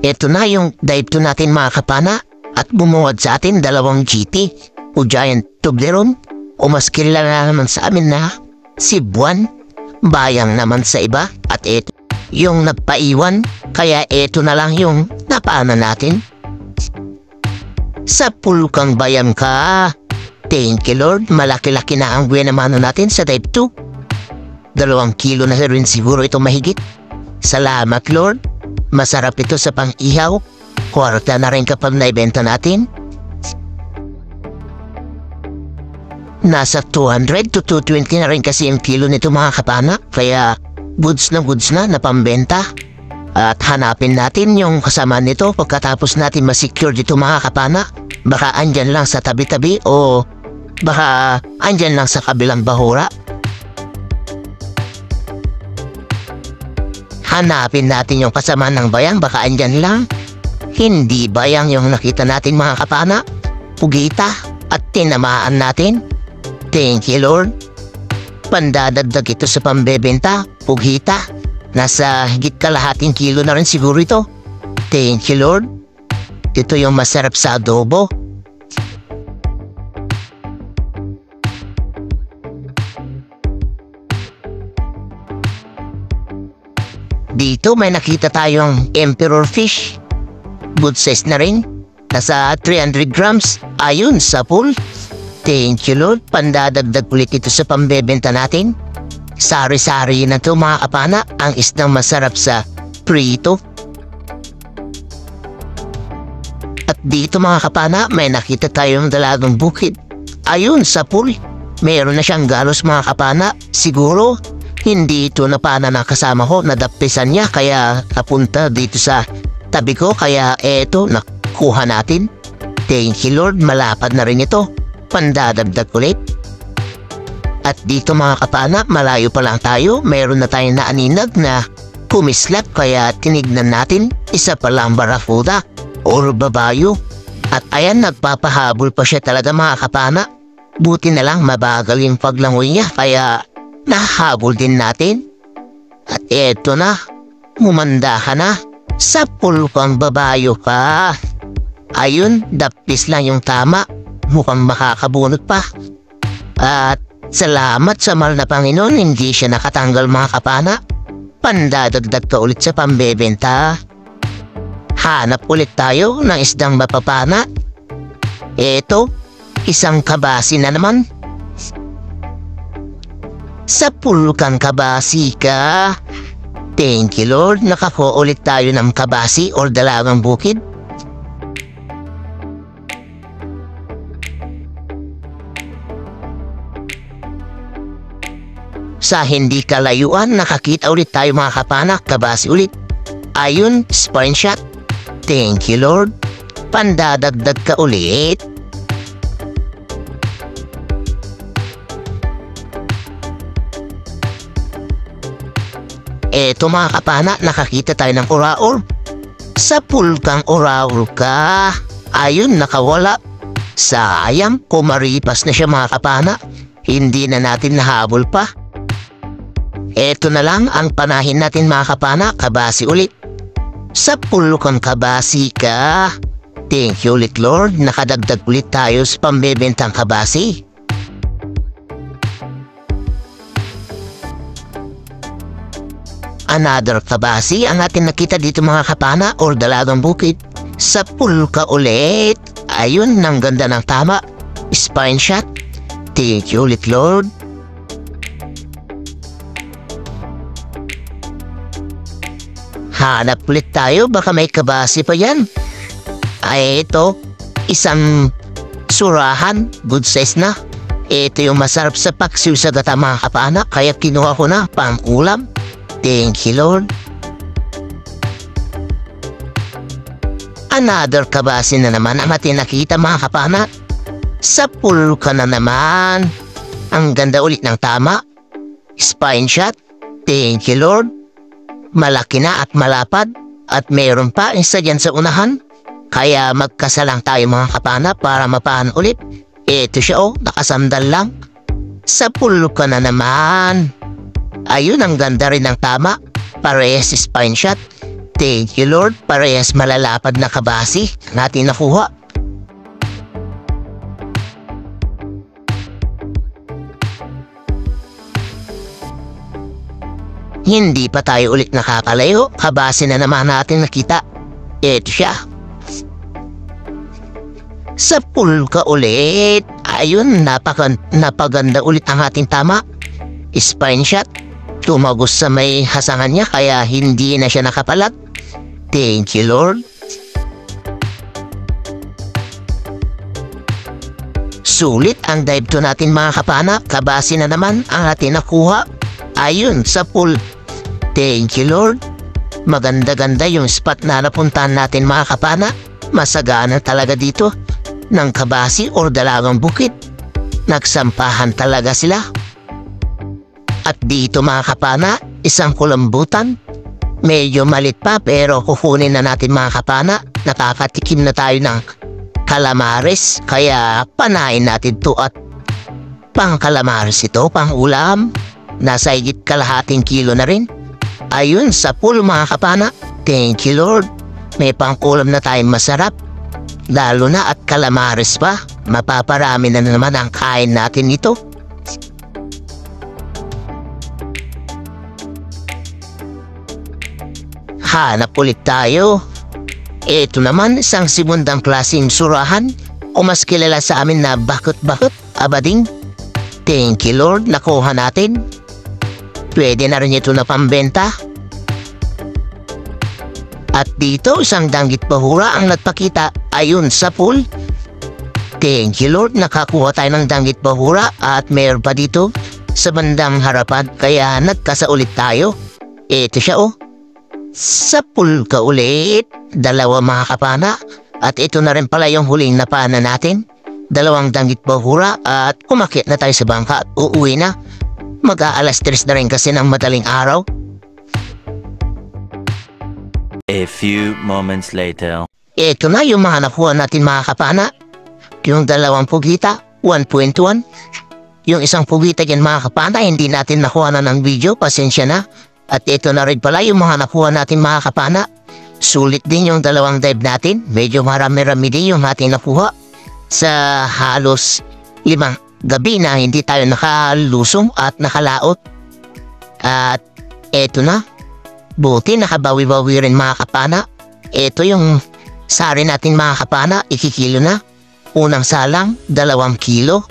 Ito na yung dive 2 natin mga kapana at bumuwad sa atin 2 GT o Giant Toblerone o mas kilala naman sa amin na Cebuan. Bayang naman sa iba at ito yung nagpaiwan kaya ito na lang yung napaanan natin. Sa pulkang bayam ka. Thank you Lord, malaki-laki na ang buwanamano natin sa dive 2. 2 kilo na rin siguro ito mahigit. Salamat Lord. Masarap ito sa pang-ihaw. Kwarta na rin kapag naibenta natin. Nasa 200 to 220 na rin kasi yung kilo nito mga kapana. Kaya goods na pambenta. At hanapin natin yung kasama nito pagkatapos natin masecure dito mga kapana. Baka andyan lang sa tabi-tabi o baka andyan lang sa kabilang bahura. Hanapin natin yung kasama ng bayang, baka andyan lang. Hindi bayang yung nakita natin mga kapana. Pugita at tinamaan natin. Thank you Lord. Pandadagdag ito sa pambebenta. Pugita. Nasa higit kalahating kilo na rin siguro ito. Thank you Lord. Ito yung masarap sa adobo. Dito may nakita tayong emperor fish. Good size na rin. Nasa 300 grams. Ayun sa pool. Thank you Lord. Pandadagdag ulit ito sa pambebenta natin. Sari-sari na ito mga kapana. Ang isdang masarap sa prito. At dito mga kapana may nakita tayong dalagang bukid. Ayun sa pool. Meron na siyang galos mga kapana. Siguro hindi ito napana na kasama ko, nadaptisan niya kaya napunta dito sa tabi ko kaya eto nakuha natin. Thank you Lord, malapad na rin ito. Pandadagdag ulit. At dito mga kapana, malayo pa lang tayo, mayroon na tayong naaninag na kumislap kaya tinignan natin. Isa pa lang barakuda or babayo. At ayan, nagpapahabol pa siya talaga mga kapana. Buti na lang mabagal yung paglangoy niya kaya nahabol din natin. At eto na, mumanda ka na. Sa pulkang babayo ka. Ayun, daptis lang yung tama. Mukhang makakabunot pa. At salamat sa mahal na Panginoon, hindi siya nakatanggal mga kapana. Pandadagdag ka ulit sa pambebenta. Hanap ulit tayo ng isdang mapapana. Eto, isang kabasi na naman. Sa pulkang kabasi ka. Thank you Lord, nakakuha ulit tayo ng kabasi or dalagang bukid. Sa hindi kalayuan, nakakita ulit tayo mga kapana, kabasi ulit. Ayun, spine shot. Thank you Lord. Pandadagdag ka ulit. Eto mga kapana, nakakita tayo ng oraor. Sa pulkang oraor ka. Ayun, nakawala. Sayang, kumaripas na siya mga kapana. Hindi na natin nahabol pa. Eto na lang ang panahin natin mga kapana, kabasi ulit. Sa pulkang kabasi ka. Thank you ulit Lord, nakadagdag ulit tayo sa pambebentang kabasi. Another kabasi ang atin nakita dito mga kapana or dalagang bukid. Sa pulka ulit. Ayun, ang ganda ng tama. Spine shot. Thank you ulit Lord. Hanap ulit tayo, baka may kabasi pa yan. Ay ito, isang surahan, good size na. Ito yung masarap sa paksiw sa gata mga kapana, kaya kinuha ko na pang ulam. Thank you Lord. Another kabasi na naman ang ating nakita mga kapana. Sa pulka na naman. Ang ganda ulit ng tama. Spine shot. Thank you Lord. Malaki na at malapad. At mayroon pa isa dyan sa unahan. Kaya magkasalang tayo mga kapana para mapaan ulit. Ito siya nakasandal lang. Sa pulka na naman. Ayun, ang ganda rin ng tama. Parehas spine shot. Thank you Lord, parehas malalapad na kabasi natin nakuha. Hindi pa tayo ulit nakakalayo, kabase na naman natin nakita. Ito siya. Sa pool ka ulit. Ayun, napaganda ulit ang ating tama. Spine shot. Tumagos sa may hasangan niya kaya hindi na siya nakapalat. Thank you Lord. Sulit ang dive to natin mga kapana. Kabase na naman ang ating nakuha. Ayun, sa pool. Thank you Lord. Maganda-ganda yung spot na napuntahan natin mga kapana. Masagana talaga dito. Ng kabasi or dalagang bukid. Nagsampahan talaga sila. At dito mga kapana, isang kulambutan. Medyo malit pa pero kukunin na natin mga kapana. Nakakatikim na tayo ng calamares. Kaya panain natin to at pang calamares ito, pang ulam. Nasa higit kalahating kilo na rin. Ayun, sa pool mga kapana. Thank you Lord. May pangkulam na tayong masarap. Lalo na at calamares pa. Mapaparami na naman ang kain natin nito. Hanap ulit tayo. Ito naman isang segundang klaseng surahan. O mas kilala sa amin na bakot-bakot, abading. Thank you Lord, nakuha natin. Pwede na rin ito na pambenta. At dito isang danggit bahura ang nagpakita ayun sa pool. Thank you Lord, nakakuha tayo ng danggit bahura at mayroon pa dito sa bandang harapan kaya nagkasaulit tayo. Ito siya oh. Sa pool ka ulit. Dalawa mga kapana. At ito na rin pala yung huling napana natin. Dalawang danggit bahura at umakyat na tayo sa bangka at uuwi na. Mag-aalas 3 na rin kasi ng madaling araw. A few moments later. Ito na yung mga nakuha natin mga kapana. Yung dalawang pugita, 1.1. Yung isang pugita dyan mga kapana, hindi natin nakuha na ng video, pasensya na. At ito na rin pala yung mga nakuha natin mga kapana. Sulit din yung dalawang dive natin. Medyo marami-rami din yung ating nakuha. Sa halos 5 gabi na hindi tayo nakalusong at nakalaot. At ito na. Buti nakabawi-bawi rin mga kapana. Ito yung sari natin mga kapana, ikikilo na. Unang salang, 2 kilo.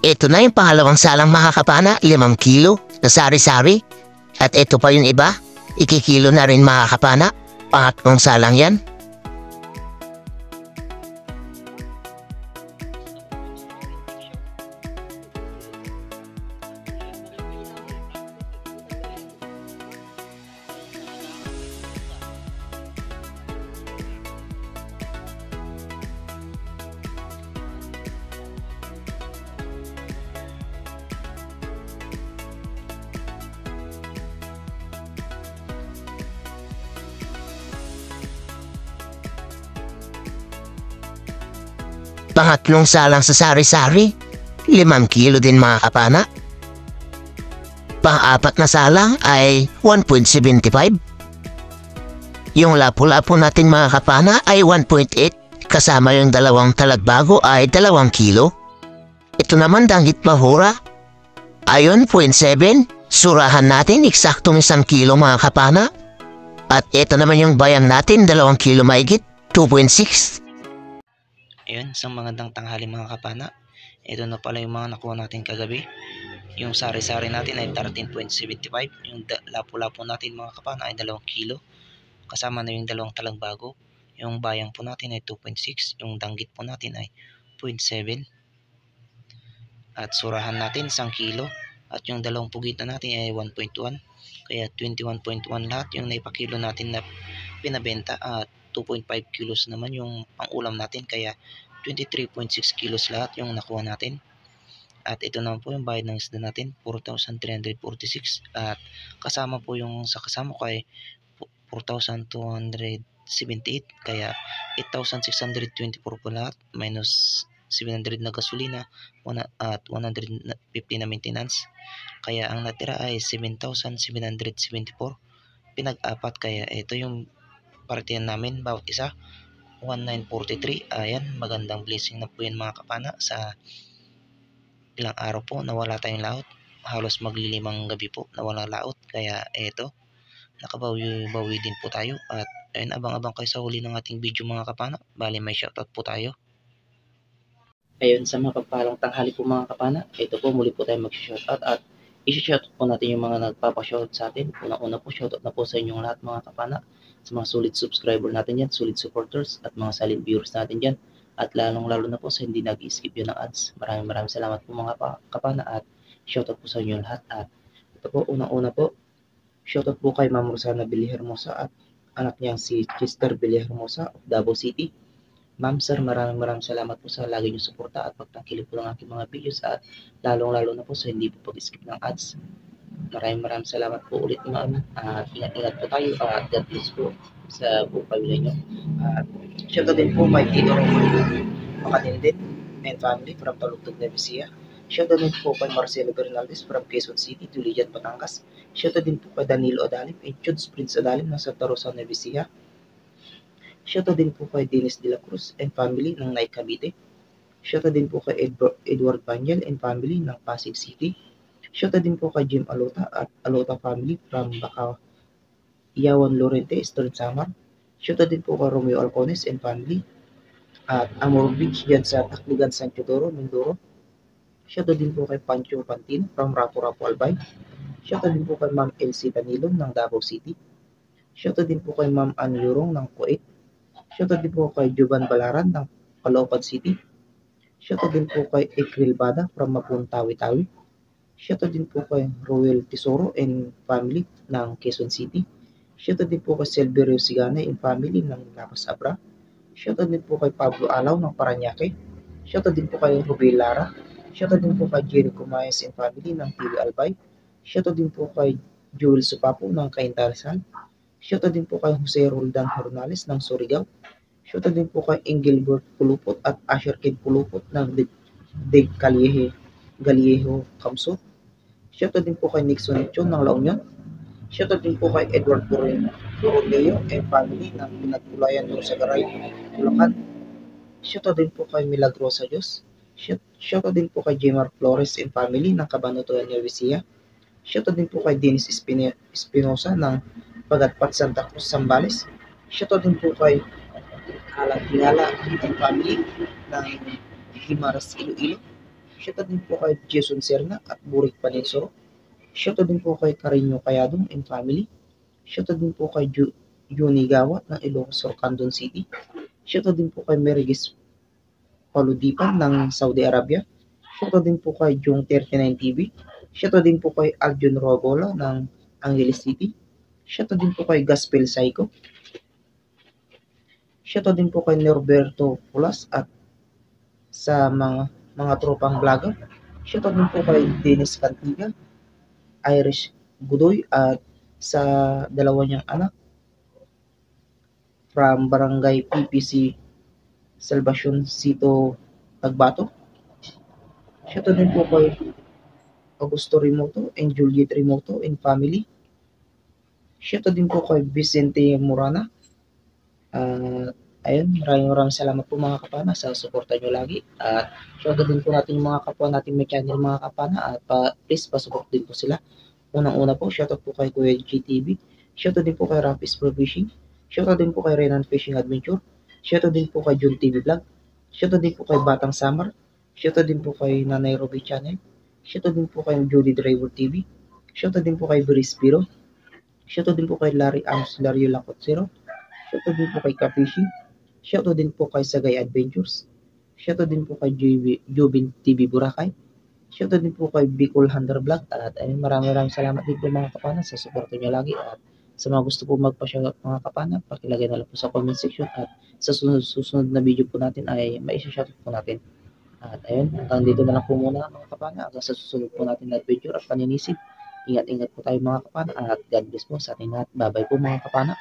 Ito na yung pangalawang salang mga kapana, 5 kilo na sari-sari. At ito pa yung iba, ikikilo na rin mga kapana. Pangatlong salang yan. Pangatlong salang sa sari-sari, 5 kilo din mga kapana. Pang-apat na salang ay 1.75. Yung lapu-lapu natin mga kapana ay 1.8. Kasama yung dalawang talagbago ay 2 kilo. Ito naman danggit bahura. Ayon 0.7. Surahan natin eksaktong 1 kilo mga kapana. At ito naman yung bayang natin, 2 kilo mahigit, 2.6. Ayun, isang magandang tanghali mga kapana. Ito na pala yung mga nakuha natin kagabi. Yung sari-sari natin ay 13.75. Yung lapo-lapo natin mga kapana ay 2 kilo. Kasama na yung 2 talagbago. Yung bayang po natin ay 2.6. Yung danggit po natin ay 0.7. At surahan natin 1 kilo. At yung 2 pugitan natin ay 1.1. Kaya 21.1 lahat yung naipakilo natin na pinabenta. At 2.5 kilos naman yung pang-ulam natin. Kaya 23.6 kilos lahat yung nakuha natin. At ito naman po yung bayad ng isda natin, 4,346. At kasama po yung sa kasama ko ay 4,278. Kaya 8,624 po lahat. Minus 700 na gasolina at 150 na maintenance. Kaya ang natira ay 7,774. Pinag-apat, kaya ito yung partihan namin bawat isa. 1943. Ayan, magandang blessing na po yan mga kapana. Sa ilang araw po nawala tayong laot, halos maglilimang gabi po nawala laot, kaya eto nakabawi din po tayo. At ayun, abang-abang kayo sa huli ng ating video mga kapana. Bali may shoutout po tayo. Ayun, sa mapagpalang tanghali po mga kapana, ito po muli po tayo mag-shoutout at i-shoutout po natin yung mga nagpapa-shoutout sa atin. Unang-una po, shoutout na po sa inyong lahat mga kapana, sa mga solid subscriber natin yan, solid supporters at mga silent viewers natin dyan. At lalong-lalo na po sa hindi nag-skip yun ng ads. Maraming salamat po mga kapana at shoutout po sa inyo lahat. At ito po, unang-una po, shoutout po kay Ma'am Rosana Villarhermosa at anak niyang si Chester Villarhermosa of Davao City. Ma'am, sir, maraming salamat po sa lagi niyong suporta at pagtangkilik po ng aking mga videos at lalong-lalo na po sa hindi po pag-skip ng ads. Maraming salamat po ulit ma'am. At ingat-ingat po tayo at God bless po sa buong pamilya niyo. At shoutout din po kay Tito Roman Makatindit and family from Talugtog, Nueva Ecija. Shoutout din po kay Marcelo Bernaldez from Quezon City, Dulijan, Batangas. Shoutout din po kay Danilo Adalim and Chuds Prince Adalim ng Santa Rosa, Nueva Ecija. Shoutout din po kay Dennis De La Cruz and family ng Nay Cavite. Shoutout din po kay Edward Banyal and family ng Pasig City. Shoutout din po kay Jim Alota at Alota family from Bacau, Iyawan Lorente, Eastern Samar. Shoutout din po kay Romeo Alcones and family at Amor Beach dyan sa Tacloban, San Teodoro, Mindoro. Shoutout din po kay Pancho Pantino from Rapu-Rapu, Albay. Shoutout din po kay Ma'am Elsie Danilon ng Davao City. Shoutout din po kay Ma'am Ann Yurong ng Kuwait. Shoutout din po kay Juban Balaran ng Caloocan City. Shoutout din po kay Ekril Bada from Mapun, Tawi-Tawi. Shoutout din po kay Roel Tesoro and family ng Quezon City. Shoutout din po kay Silverio Sigana and family ng Lapas Abra. Shoutout din po kay Pablo Alaw ng Paranaque. Shoutout din po kay Rubel Lara. Shoutout din po kay Jericho Mayes and family ng TV Albay. Shoutout din po kay Joel Supapo ng Cainta Rizal. Shoutout din po kay Jose Roldan Hornales ng Surigao. Shoutout din po kay Engelbert Pulupot at Asher Kid Pulupot ng Deg Galiejo, Kamsut. Shoutout din po kay Nixon Chon ng La Union. Shoutout din po kay Edward Coroleo and family ng Pinagpulayan ng Sagaray, Bulacan. Shoutout din po kay Milagrosa Diyos. Shoutout din po kay Jemar Flores and family ng Cabanatuan, Nueva Ecija. Shoutout din po kay Dennis Espinosa ng Pagatpat, Santa Cruz, Zambales. Shoutout din po kay Alang Tingala and family ng Guimaras, Iloilo. Shoutout din po kay Jason Serna at Burik Paninsoro. Shoutout din po kay Carino Cayadong and family. Shoutout din po kay Juni Gawat ng Ilocos Sur, Candon City. Shoutout din po kay Merigis Paludipan ng Saudi Arabia. Shoutout din po kay Jung 39 TV. Shoutout din po kay Aljon Robola ng Angeles City. Shoutout din po kay Gospel Psycho. Shoutout din po kay Norberto Pulas at sa mga tropang vlogger. Shoutout din po kay Dennis Cantiga, Irish Gudoy at sa dalawa niyang anak from Barangay PPC Salvacion Sito, Tagbato. Shoutout din po kay Augusto Remoto and Juliet Remoto and family. Shoutout din po kay Vicente Morana. Ayun, maraming salamat po mga kapana sa suporta nyo lagi. At shoutout din po natin yung mga kapwa natin may channel mga kapana. At please pasupport din po sila. Unang-una po, shoutout po kay Kuya GTV, Shoutout din po kay Rapis Pro Fishing. Shoutout din po kay Renan Fishing Adventure. Shoutout din po kay Jun TV Vlog. Shoutout din po kay Batang Summer. Shoutout din po kay Nanay Ruby Channel. Shoutout din po kay Judy Driver TV. Shoutout din po kay Brice Piro. Shoutout din po kay Larry Ams Lario Lakot Zero. Shoutout din po kay Ka-Fishing. Shoutout din po kay Sagay Adventures. Shoutout din po kay Jubin TV Boracay. Shoutout din po kay Bicol Hunter Vlog. At ayun, maraming salamat din po mga kapana sa suporto niyo lagi. At sa mga gusto po magpa-shoutout mga kapana, pakilagay na lang po sa comment section. At sa susunod na video po natin ay maisa-shoutout po natin. At ayun, hanggang dito na lang po muna mga kapana. Hanggang sa susunod po natin na adventure at paninisip. Ingat-ingat po tayo mga kapana. At God bless po sa ating lahat. Bye-bye po mga kapana.